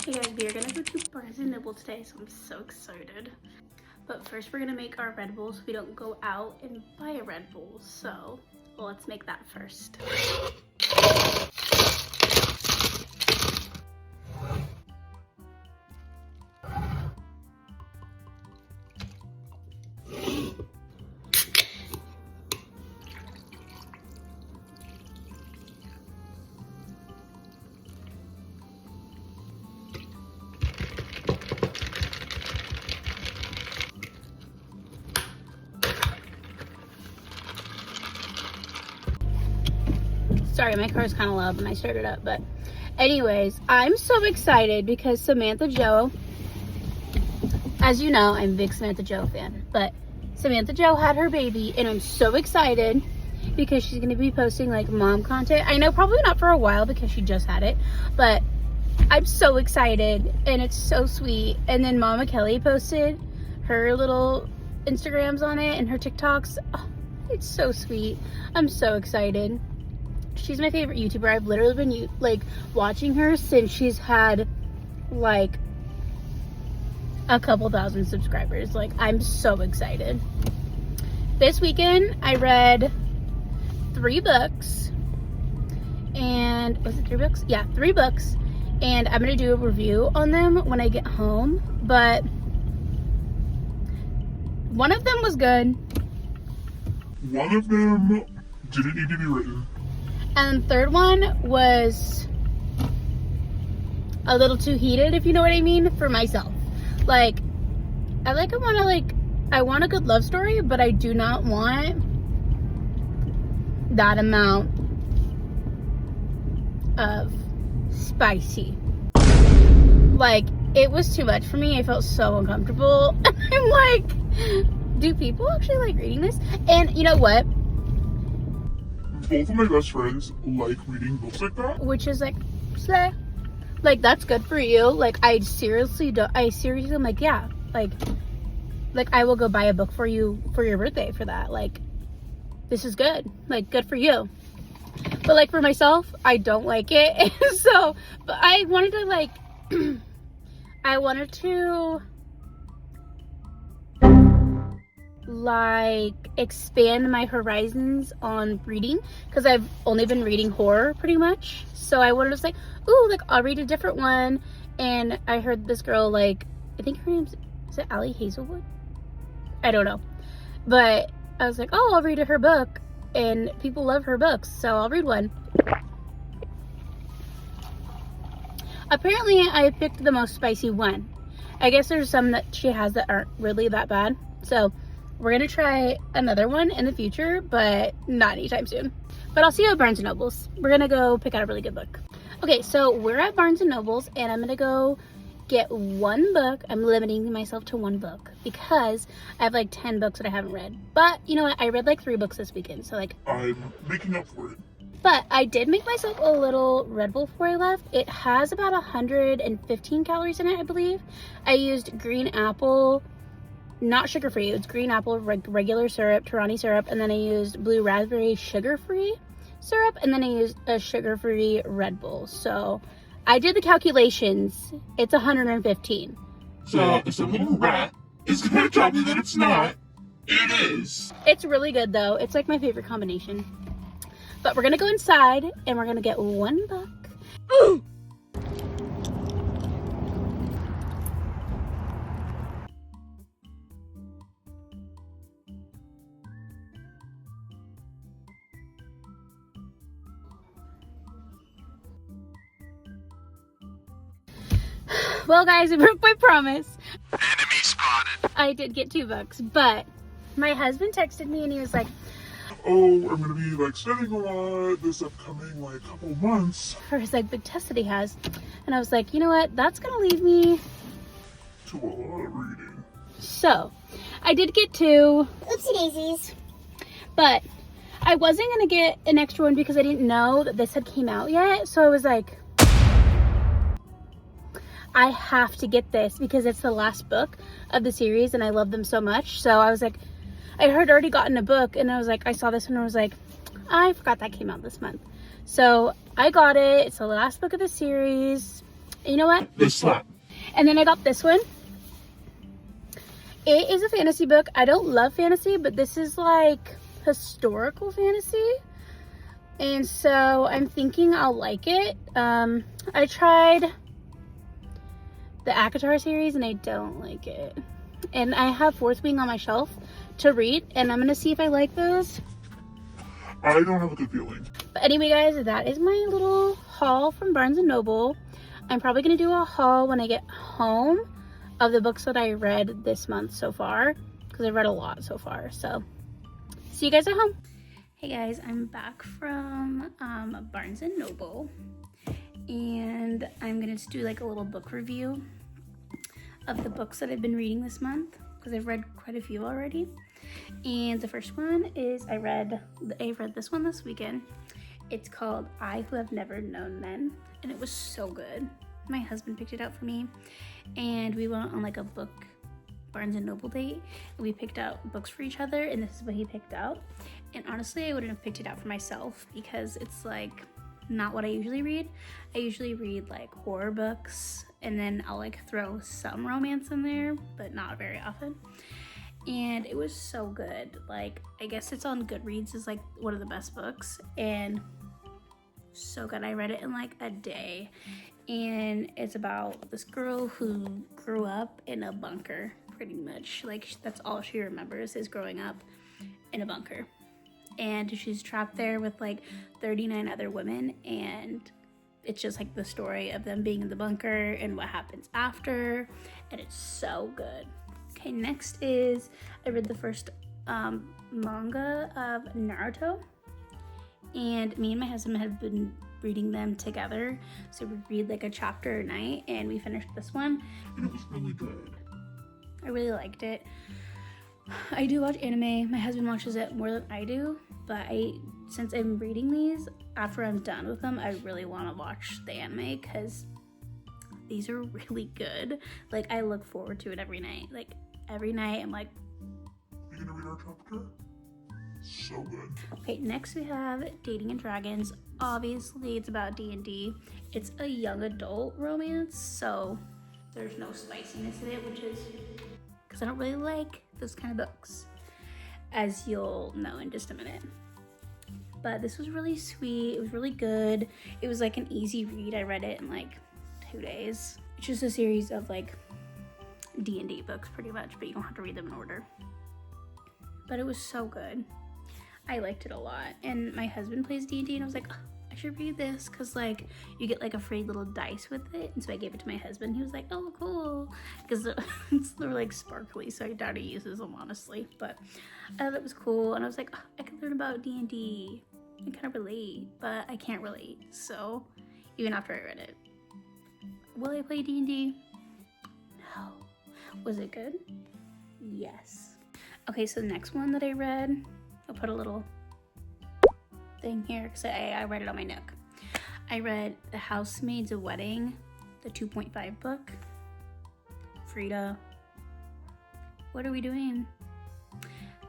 Hey guys, we are gonna go to Barnes & Noble today, so I'm so excited. But first we're gonna make our Red Bull so we don't go out and buy a Red Bull. So let's make that first. Sorry, my car's kind of loud when I started up, but anyways, I'm so excited because Samantha Jo, as you know, I'm a big Samantha Jo fan, but Samantha Jo had her baby, and I'm so excited because she's going to be posting like mom content. I know probably not for a while because she just had it, but I'm so excited and it's so sweet. And then Mama Kelly posted her little Instagrams on it and her TikToks. Oh, it's so sweet. I'm so excited. She's my favorite YouTuber. I've literally been like watching her since she's had like a couple thousand subscribers. Like, I'm so excited. This weekend I read 3 books, and was it 3 books? Yeah, 3 books, and I'm gonna do a review on them when I get home. But one of them was good. One of them didn't need to be written. And the third one was a little too heated, if you know what I mean, for myself. Like, I want a good love story, but I do not want that amount of spicy. Like, it was too much for me. I felt so uncomfortable. I'm like, do people actually like reading this? And you know what? Both of my best friends like reading books like that. Which is like, slay. Like, that's good for you. Like, I seriously am like, yeah. Like I will go buy a book for you for your birthday for that. Like, this is good. Like, good for you. But like for myself, I don't like it. So, but I wanted to like, expand my horizons on reading, because I've only been reading horror pretty much. So I wanted to say, ooh, like, I'll read a different one. And I heard this girl, like, I think her name's, is it Allie Hazelwood? I don't know. But I was like, oh, I'll read her book. And people love her books, so I'll read one. Apparently, I picked the most spicy one. I guess there's some that she has that aren't really that bad. So we're gonna try another one in the future, but not anytime soon. But I'll see you at Barnes & Noble's. We're gonna go pick out a really good book. Okay, so we're at Barnes & Noble's, and I'm gonna go get 1 book. I'm limiting myself to 1 book because I have like 10 books that I haven't read. But you know what? I read like 3 books this weekend, so like, I'm making up for it. But I did make myself a little Red Bull before I left. It has about 115 calories in it, I believe. I used green apple, not sugar-free. It's green apple, regular syrup, Torani syrup, and then I used blue raspberry sugar-free syrup, and then I used a sugar-free Red Bull. So I did the calculations. It's 115. So if some little rat is gonna tell me that it's not, it is. It's really good though. It's like my favorite combination. But we're gonna go inside and we're gonna get 1 book. Ooh! Well, guys, I broke my promise. Enemy spotted. I did get 2 books, but my husband texted me and he was like, oh, I'm gonna be like studying a lot this upcoming like couple months for his like big test that he has. And I was like, you know what? That's gonna leave me to a lot of reading. So I did get 2. Oopsie daisies. But I wasn't gonna get an extra one because I didn't know that this had came out yet. So I was like, I have to get this because it's the last book of the series and I love them so much. So I was like, I had already gotten a book and I was like, I saw this one and I was like, I forgot that came out this month. So I got it. It's the last book of the series. And you know what? They slap. And then I got this one. It is a fantasy book. I don't love fantasy, but this is like historical fantasy. And so I'm thinking I'll like it. I tried the ACOTAR series and I don't like it. And I have Fourth Wing on my shelf to read, and I'm gonna see if I like those. I don't have a good feeling. But anyway, guys, that is my little haul from Barnes & Noble. I'm probably gonna do a haul when I get home of the books that I read this month so far, because I've read a lot so far. So see you guys at home. Hey guys, I'm back from Barnes & Noble, and I'm gonna just do like a little book review of the books that I've been reading this month, because I've read quite a few already. And the first one is I read this one this weekend. It's called I Who Have Never Known Men, and it was so good. My husband picked it out for me, and we went on like a book Barnes & Noble date, and we picked out books for each other, and this is what he picked out. And honestly, I wouldn't have picked it out for myself because it's like not what I usually read. I usually read like horror books, and then I'll like throw some romance in there, but not very often. And it was so good. Like, I guess it's on Goodreads is like one of the best books, and so good. I read it in like a day, and it's about this girl who grew up in a bunker, pretty much. Like, that's all she remembers is growing up in a bunker, and she's trapped there with like 39 other women, and it's just like the story of them being in the bunker and what happens after, and it's so good. Okay, next is I read the first manga of Naruto, and me and my husband have been reading them together, so we read like a chapter a night, and we finished this one, And it was really good. I really liked it. I do watch anime. My husband watches it more than I do, but since I'm reading these, after I'm done with them, I really want to watch the anime because these are really good. Like, I look forward to it every night. Like, every night I'm like, You gonna read our chapter? So good. okay, next we have Dating and Dragons. Obviously, it's about D&D. It's a young adult romance, so there's no spiciness in it, which is because I don't really like those kind of books, as you'll know in just a minute. But this was really sweet. It was really good. It was like an easy read. I read it in like 2 days. It's just a series of like D&D books pretty much, but you don't have to read them in order. But it was so good. I liked it a lot. And my husband plays D&D, and I was like, oh, I should read this because like you get like a free little dice with it. And so I gave it to my husband. He was like, oh, cool, because they're like sparkly, so I doubt he uses them honestly. But I thought it was cool, and I was like, oh, I could learn about D&D. I kind of relate, but I can't relate. So even after I read it, will I play D&D? No. Was it good? Yes. Okay, so the next one that I read, I'll put a little thing here because I read it on my nook. I read The Housemaid's Wedding, the 2.5 book. Frida, what are we doing?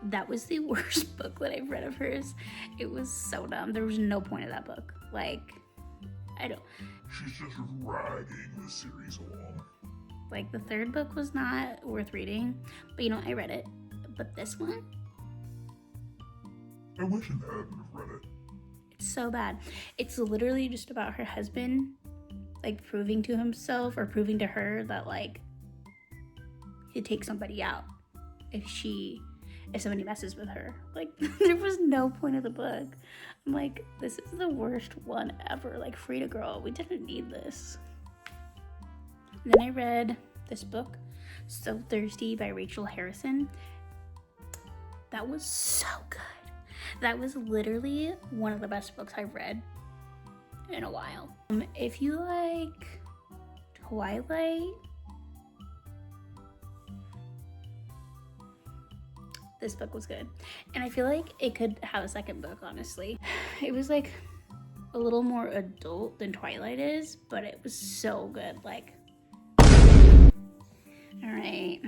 That was the worst book that I've read of hers. It was so dumb. There was no point of that book. Like, She's just dragging the series along. like, the third book was not worth reading, but you know, I read it. But this one, I wish I hadn't read it. it's so bad. It's literally just about her husband, like, proving to himself or proving to her that, like, he'd take somebody out if somebody messes with her. Like, there was no point of the book. I'm like, this is the worst one ever. Like, Frida girl, we didn't need this. And then I read this book, So Thirsty by Rachel Harrison. That was so good. That was literally one of the best books I've read in a while. If you like Twilight, this book was good. And I feel like it could have a second book, honestly. It was like a little more adult than Twilight is, but it was so good. Like, all right.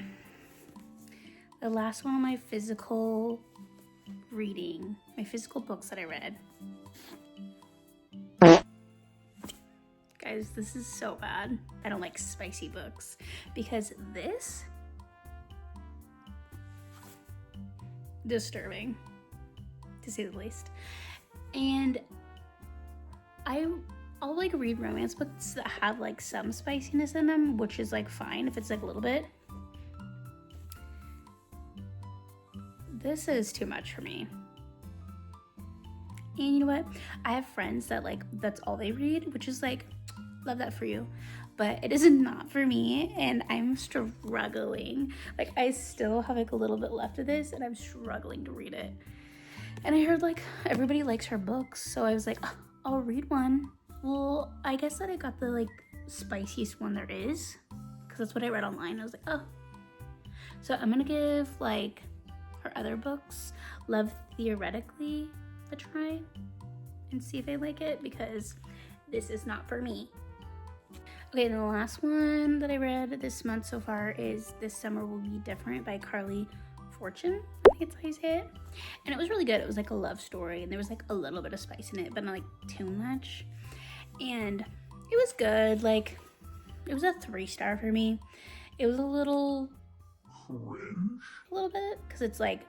The last one on my physical reading, my physical books that I read. Guys, guys, this is so bad. I don't like spicy books because this, disturbing to say the least. And I'll like read romance books that have like some spiciness in them, which is like fine if it's like a little bit. This is too much for me. And you know what? I have friends that like, that's all they read, which is like, love that for you. But it is not for me, and I'm struggling. Like, I still have like a little bit left of this, and I'm struggling to read it. And I heard like everybody likes her books, so I was like, oh, I'll read one. Well, I guess that I got the like spiciest one there is, because that's what I read online. I was like, oh. So I'm gonna give like her other books, Love Theoretically, a try and see if I like it, because this is not for me. Okay, and the last one that I read this month so far is This Summer Will Be Different by Carly Fortune. I think it's how you say it. And it was really good. It was like a love story, and there was like a little bit of spice in it, but not like too much. And it was good. Like, it was a 3-star for me. It was a little Cringe? A little bit, because it's like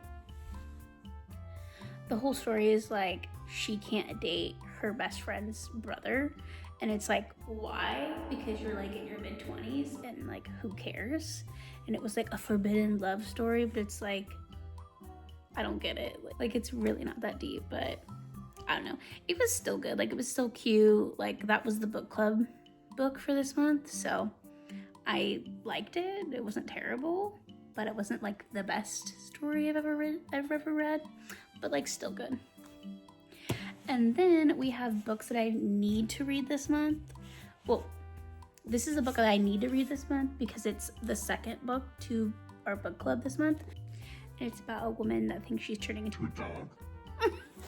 the whole story is like she can't date her best friend's brother, and it's like, why? Because you're like in your mid-20s and like who cares? And it was like a forbidden love story, but it's like, I don't get it. Like, it's really not that deep, but I don't know. It was still good. Like, it was still cute. Like, that was the book club book for this month, so I liked it. It wasn't terrible, but it wasn't like the best story I've ever read, but like still good. And then we have books that I need to read this month. Well, this is a book that I need to read this month because it's the second book to our book club this month. And it's about a woman that thinks she's turning into A dog.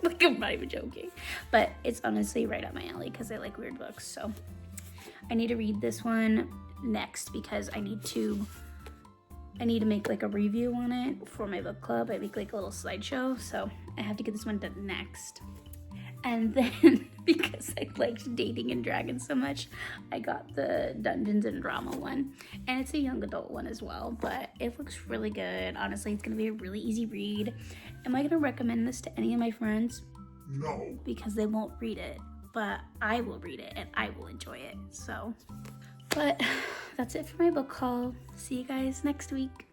like, I'm not even joking. But it's honestly right up my alley because I like weird books. So I need to read this one next because I need to make like a review on it for my book club. I make like a little slideshow, so I have to get this one done next. And then because I liked dating and dragons so much, I got the Dungeons and Drama one, and it's a young adult one as well, but it looks really good. Honestly, it's gonna be a really easy read. Am I gonna recommend this to any of my friends? No. Because they won't read it, but I will read it and I will enjoy it. So, but that's it for my book haul. See you guys next week.